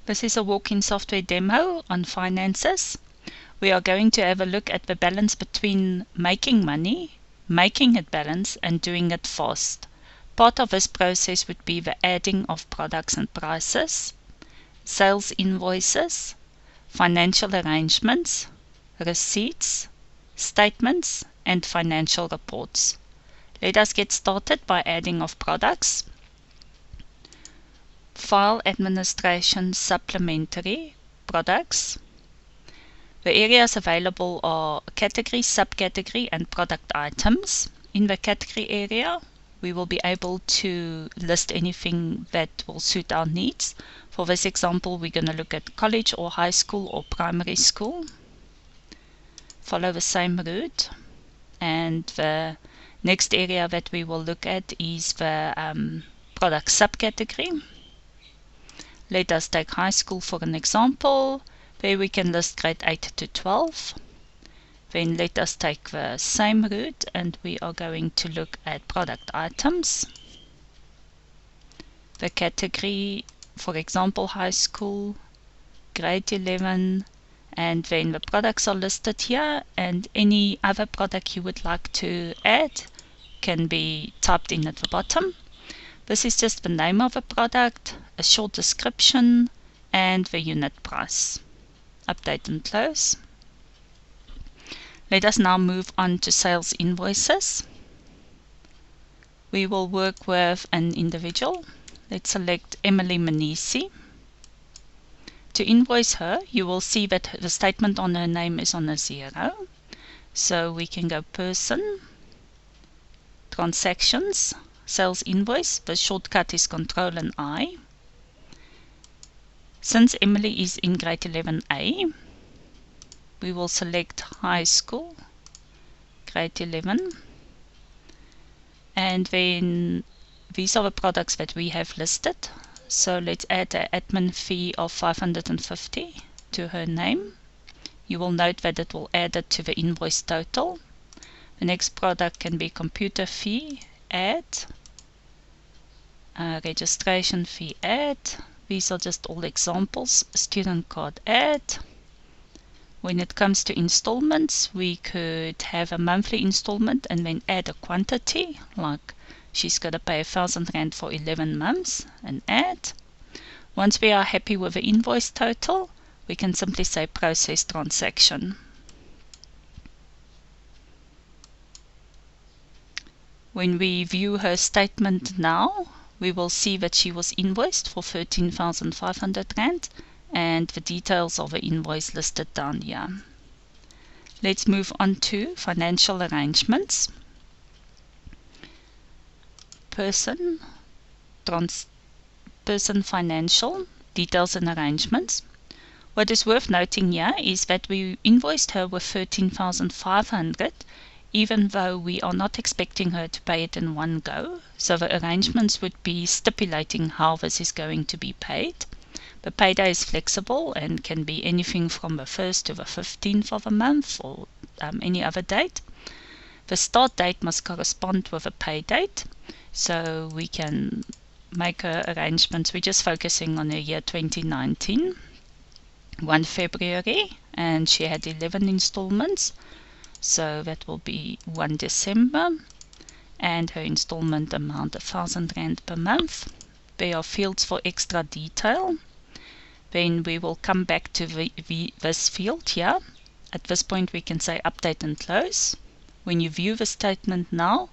This is a walk-in software demo on finances. We are going to have a look at the balance between making money, making it balance, and doing it fast. Part of this process would be the adding of products and prices, sales invoices, financial arrangements, receipts, statements, and financial reports. Let us get started by adding of products. File administration supplementary products. The areas available are category, subcategory, and product items. In the category area, we will be able to list anything that will suit our needs. For this example, we're going to look at college or high school or primary school. Follow the same route. And the next area that we will look at is the product subcategory. Let us take high school for an example. There we can list grade 8 to 12. Then let us take the same route and we are going to look at product items. The category, for example, high school, grade 11, and then the products are listed here, and any other product you would like to add can be typed in at the bottom. This is just the name of a product, a short description, and the unit price. Update and close. Let us now move on to sales invoices. We will work with an individual. Let's select Emily Manisi. To invoice her, you will see that the statement on her name is on a 0. So we can go person, transactions, sales invoice. The shortcut is Control and I. Since Emily is in grade 11A, we will select high school, grade 11, and then these are the products that we have listed. So let's add an admin fee of 550 to her name. You will note that it will add it to the invoice total. The next product can be computer fee, add, registration fee, add. These are just all examples. Student card, add. When it comes to installments, we could have a monthly installment and then add a quantity, like she's going to pay 1,000 Rand for 11 months and add. Once we are happy with the invoice total, we can simply say process transaction. When we view her statement now, we will see that she was invoiced for 13,500 Rand and the details of the invoice listed down here. Let's move on to financial arrangements. Person financial, details and arrangements. What is worth noting here is that we invoiced her with 13,500 even though we are not expecting her to pay it in one go. So the arrangements would be stipulating how this is going to be paid. The payday is flexible and can be anything from the 1st to the 15th of a month or any other date. The start date must correspond with a pay date, so we can make arrangements. We're just focusing on the year 2019, 1 February, and she had 11 installments. So that will be 1 December, and her installment amount 1,000 Rand per month. There are fields for extra detail. Then we will come back to this field here. At this point we can say update and close. When you view the statement now,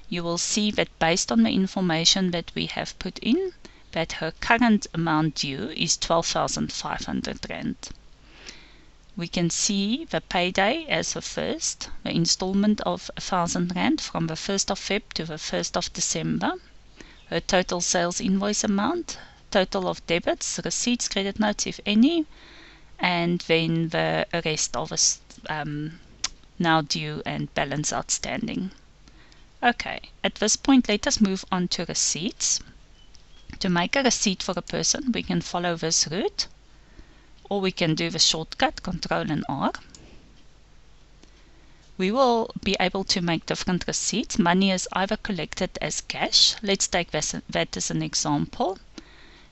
you will see that based on the information that we have put in, that her current amount due is 12,500 Rand. We can see the payday as the first, the installment of 1,000 Rand from the 1st of Feb to the 1st of December, her total sales invoice amount, total of debits, receipts, credit notes if any, and then the rest of us now due and balance outstanding. Okay, at this point let us move on to receipts. To make a receipt for a person, we can follow this route, or we can do the shortcut Control and R. We will be able to make different receipts. Money is either collected as cash. Let's take that as an example.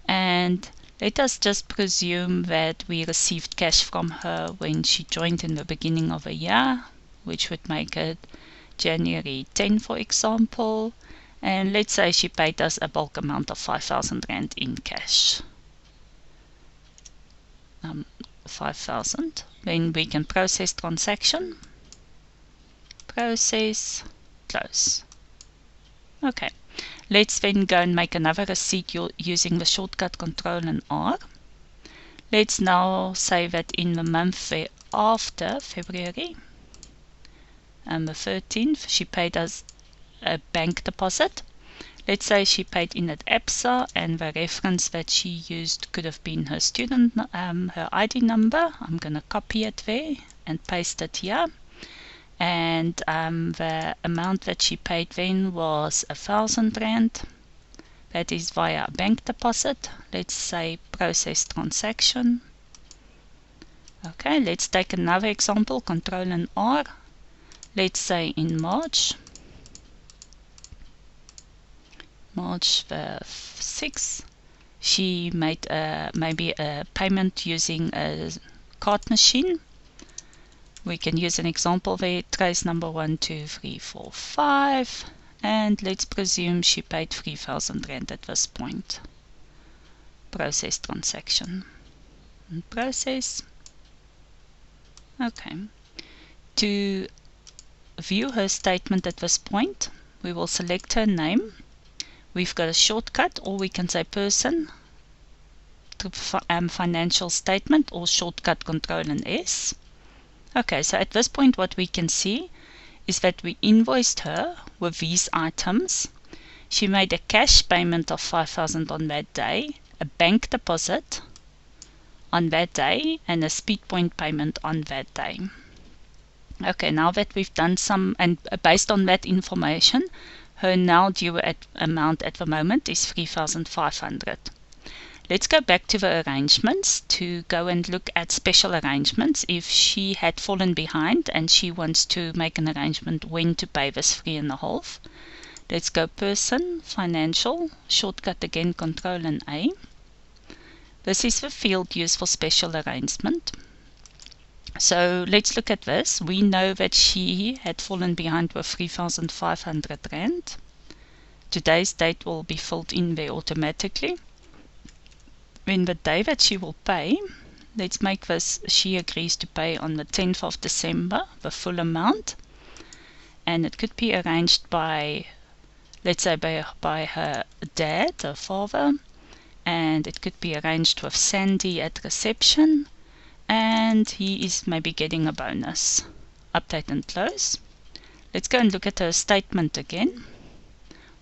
And Let us just presume that we received cash from her when she joined in the beginning of a year, which would make it January 10, for example. And let's say she paid us a bulk amount of 5,000 Rand in cash. 5,000. Then we can process transaction. Process, close. Okay. Let's then go and make another receipt using the shortcut Control and R. Let's now say that in the month thereafter, February, and the 13th, she paid us a bank deposit. Let's say she paid in at Absa, and the reference that she used could have been her student, her ID number. I'm going to copy it there and paste it here. And the amount that she paid then was 1,000 Rand. That is via a bank deposit. Let's say process transaction. Okay, let's take another example, Control and R. Let's say in March the 6th, she made maybe a payment using a card machine. We can use an example there, trace number 1, 2, 3, 4, 5, and let's presume she paid 3,000 Rand at this point. Process transaction. And process. Okay. To view her statement at this point, we will select her name. We've got a shortcut, or we can say person, to financial statement, or shortcut Control and S. Okay, so at this point what we can see is that we invoiced her with these items. She made a cash payment of 5,000 on that day, a bank deposit on that day, and a speed point payment on that day. Okay, now that we've done some, and based on that information, her now due amount at the moment is 3,500. Let's go back to the arrangements to go and look at special arrangements. If she had fallen behind and she wants to make an arrangement when to pay this 3.5. Let's go person, financial, shortcut again, Control and A. This is the field used for special arrangement. So let's look at this. We know that she had fallen behind with 3,500 Rand. Today's date will be filled in there automatically. When the day that she will pay, let's make this, she agrees to pay on the 10th of December, the full amount. And it could be arranged by, let's say, by her dad, her father. And it could be arranged with Sandy at reception. And he is maybe getting a bonus. Update and close. Let's go and look at her statement again.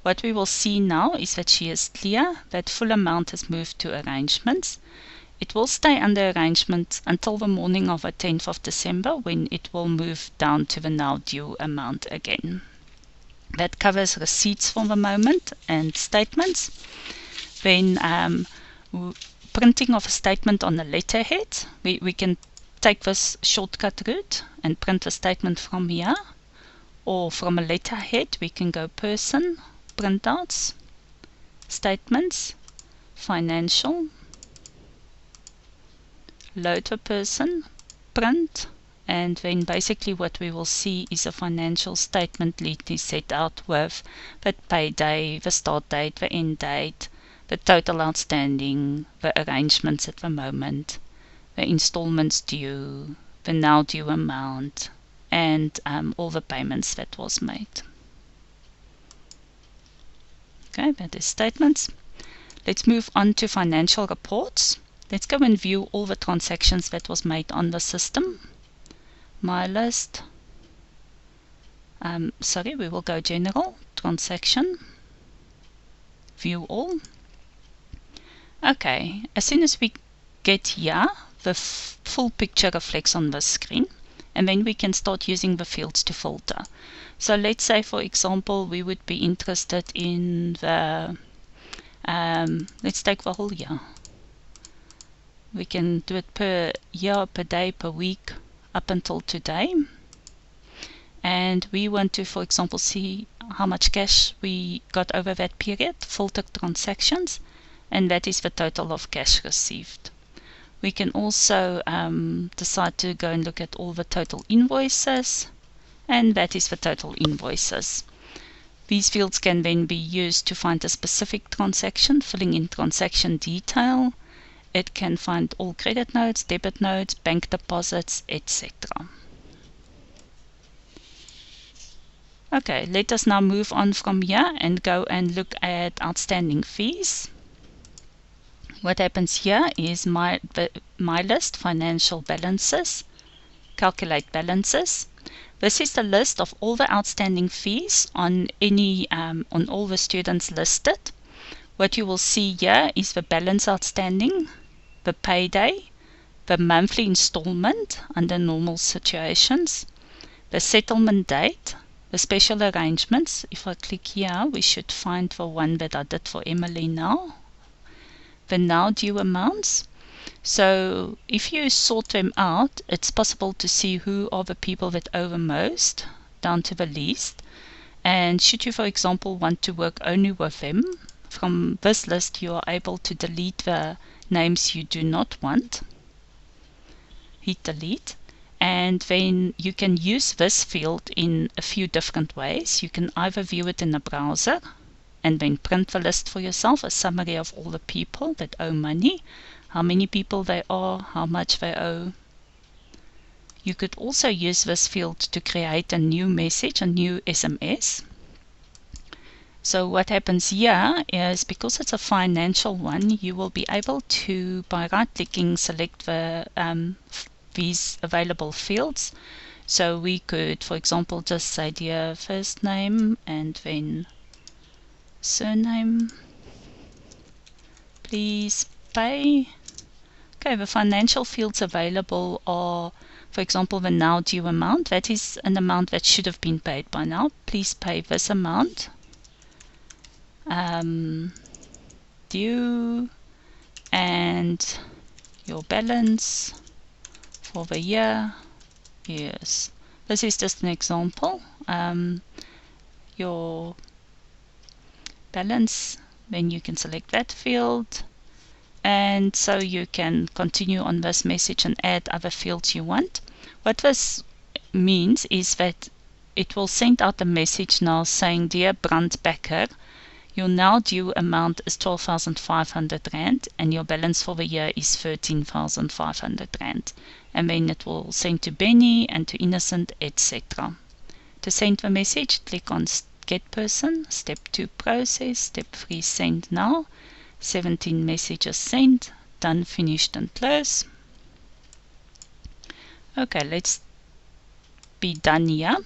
What we will see now is that she is clear that full amount has moved to arrangements. It will stay under arrangements until the morning of the 10th of December, when it will move down to the now due amount again. That covers receipts for the moment and statements. Then printing of a statement on the letterhead. We can take this shortcut route and print a statement from here, or from a letterhead we can go person, printouts, statements, financial, load the person, print, and then basically what we will see is a financial statement neatly set out with the payday, the start date, the end date, the total outstanding, the arrangements at the moment, the installments due, the now due amount, and all the payments that was made. Okay, that is statements. Let's move on to financial reports. Let's go and view all the transactions that was made on the system. My list. We will go general, transaction, view all. Okay, as soon as we get here, the full picture reflects on the screen, and then we can start using the fields to filter. So let's say, for example, we would be interested in the, let's take the whole year. We can do it per year, per day, per week, up until today. And we want to, for example, see how much cash we got over that period, filter transactions, and that is the total of cash received. We can also decide to go and look at all the total invoices, and that is the total invoices. These fields can then be used to find a specific transaction, filling in transaction detail. It can find all credit notes, debit notes, bank deposits, etc. Okay, let us now move on from here and go and look at outstanding fees. What happens here is my list, financial balances, calculate balances. This is the list of all the outstanding fees on all the students listed. What you will see here is the balance outstanding, the payday, the monthly installment under normal situations, the settlement date, the special arrangements. If I click here, we should find the one that I did for Emily now. The now due amounts. So if you sort them out, it's possible to see who are the people that owe the most down to the least. And should you, for example, want to work only with them, from this list you are able to delete the names you do not want. Hit delete. And then you can use this field in a few different ways. You can either view it in the browser and then print the list for yourself, a summary of all the people that owe money, how many people they are, how much they owe. You could also use this field to create a new message, a new SMS. So what happens here is, because it's a financial one, you will be able to, by right-clicking, select these available fields. So we could, for example, just say dear first name and then surname, please pay. Okay, the financial fields available are, for example, the now due amount. That is an amount that should have been paid by now. Please pay this amount. Due and your balance for the year. Yes, this is just an example. Your balance, then you can select that field, and so you can continue on this message and add other fields you want. What this means is that it will send out a message now saying, dear Brandbecker, your now due amount is 12,500 Rand and your balance for the year is 13,500 Rand. And then it will send to Benny and to Innocent, etc. To send the message, click on Get Person, Step 2 Process, Step 3 Send Now, 17 messages sent, done, finished and close. Okay, let's be done here.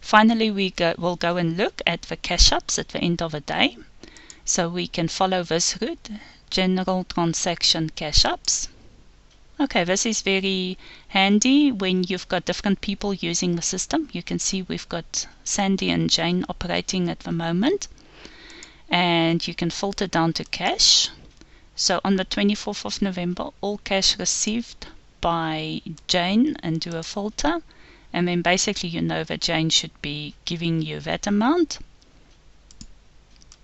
Finally, we'll go and look at the cash ups at the end of the day. So we can follow this route, general transaction cash ups. Okay, this is very handy when you've got different people using the system. You can see we've got Sandy and Jane operating at the moment. And you can filter down to cash. So on the 24th of November, all cash received by Jane, and do a filter. And then basically you know that Jane should be giving you that amount.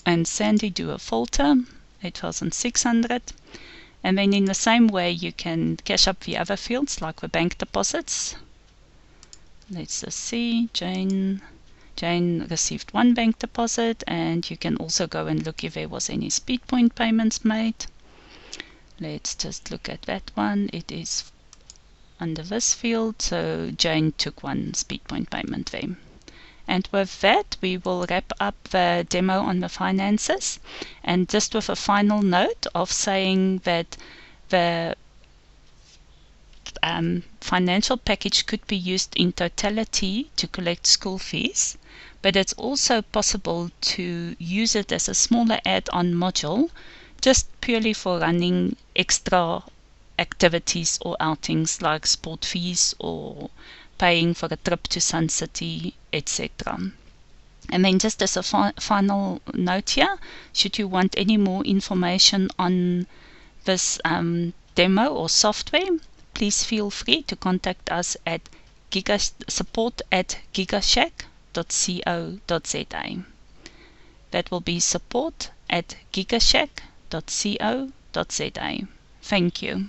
And Sandy, do a filter, 8,600. And then in the same way you can cash up the other fields like the bank deposits. Let's just see, Jane received one bank deposit, and you can also go and look if there was any speed point payments made. Let's just look at that one. It is under this field, so Jane took one speed point payment there. And with that, we will wrap up the demo on the finances, and just with a final note of saying that the financial package could be used in totality to collect school fees, but it's also possible to use it as a smaller add-on module just purely for running extra activities or outings like sport fees or paying for a trip to Sun City, etc. And then just as a final note here, should you want any more information on this demo or software, please feel free to contact us at support@gigashack.co.za. That will be support@gigashack.co.za. Thank you.